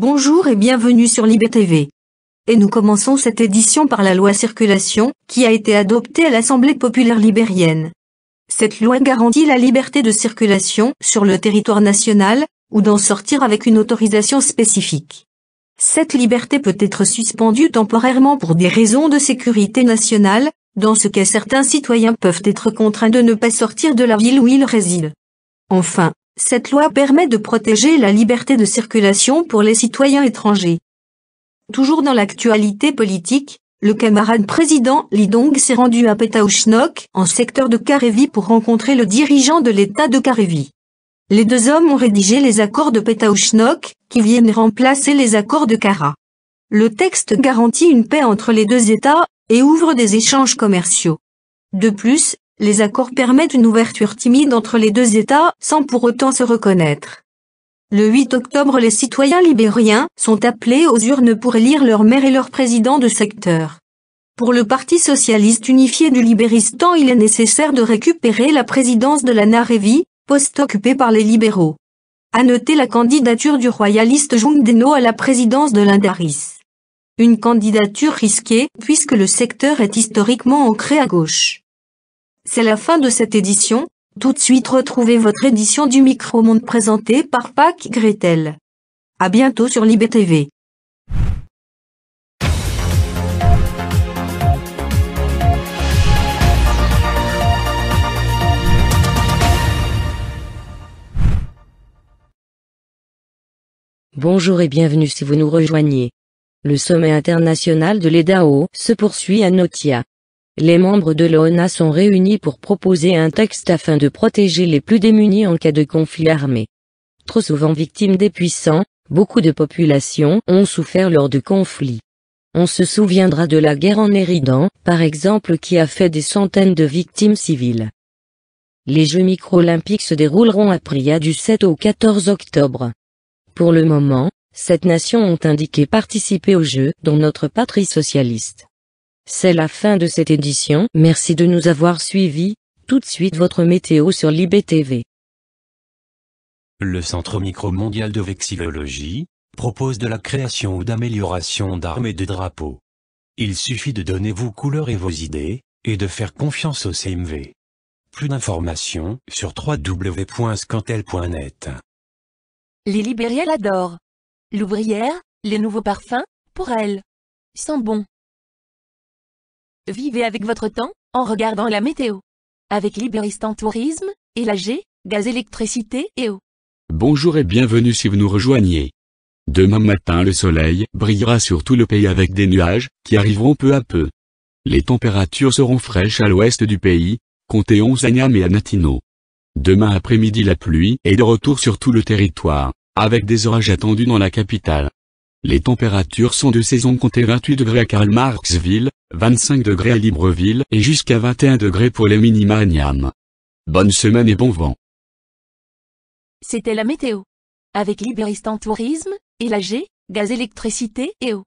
Bonjour et bienvenue sur LibTV. Et nous commençons cette édition par la loi circulation, qui a été adoptée à l'Assemblée populaire libérienne. Cette loi garantit la liberté de circulation sur le territoire national, ou d'en sortir avec une autorisation spécifique. Cette liberté peut être suspendue temporairement pour des raisons de sécurité nationale, dans ce cas certains citoyens peuvent être contraints de ne pas sortir de la ville où ils résident. Enfin, cette loi permet de protéger la liberté de circulation pour les citoyens étrangers. Toujours dans l'actualité politique, le camarade président Lee Dong s'est rendu à Pétaouchnok, en secteur de Karévi pour rencontrer le dirigeant de l'État de Karévi. Les deux hommes ont rédigé les accords de Pétaouchnok, qui viennent remplacer les accords de Kara. Le texte garantit une paix entre les deux États, et ouvre des échanges commerciaux. De plus, les accords permettent une ouverture timide entre les deux États sans pour autant se reconnaître. Le 8 octobre, les citoyens libériens sont appelés aux urnes pour élire leur maire et leur président de secteur. Pour le Parti socialiste unifié du Libéristan, il est nécessaire de récupérer la présidence de la Narévi, poste occupé par les libéraux. À noter la candidature du royaliste Jung Deno à la présidence de l'Indaris. Une candidature risquée puisque le secteur est historiquement ancré à gauche. C'est la fin de cette édition. Tout de suite retrouvez votre édition du Micro-Monde présentée par Pac Gretel. À bientôt sur LibTV. Bonjour et bienvenue si vous nous rejoignez. Le sommet international de l'EDAO se poursuit à Notia. Les membres de l'ONA sont réunis pour proposer un texte afin de protéger les plus démunis en cas de conflit armé. Trop souvent victimes des puissants, beaucoup de populations ont souffert lors de conflits. On se souviendra de la guerre en Éridan, par exemple, qui a fait des centaines de victimes civiles. Les Jeux micro-olympiques se dérouleront à Priya du 7 au 14 octobre. Pour le moment, 7 nations ont indiqué participer aux Jeux, dont notre patrie socialiste. C'est la fin de cette édition, merci de nous avoir suivis. Tout de suite votre météo sur LibTV. Le Centre micro-mondial de vexillologie propose de la création ou d'amélioration d'armes et de drapeaux. Il suffit de donner vos couleurs et vos idées, et de faire confiance au CMV. Plus d'informations sur www.scantel.net. Les Libériens l'adorent. L'ouvrière, les nouveaux parfums, pour elle. Sent bon. Vivez avec votre temps, en regardant la météo. Avec Libéristan Tourisme, et l'AG, gaz, électricité et eau. Bonjour et bienvenue si vous nous rejoignez. Demain matin le soleil brillera sur tout le pays avec des nuages, qui arriveront peu à peu. Les températures seront fraîches à l'ouest du pays, comptez 11 à Niamey et à Natino. Demain après-midi la pluie est de retour sur tout le territoire, avec des orages attendus dans la capitale. Les températures sont de saison, comptez 28 degrés à Karl-Marxville, 25 degrés à Libreville et jusqu'à 21 degrés pour les minima à Niamey. Bonne semaine et bon vent. C'était la météo. Avec Libéristan Tourisme, et l'AG, gaz, électricité et eau.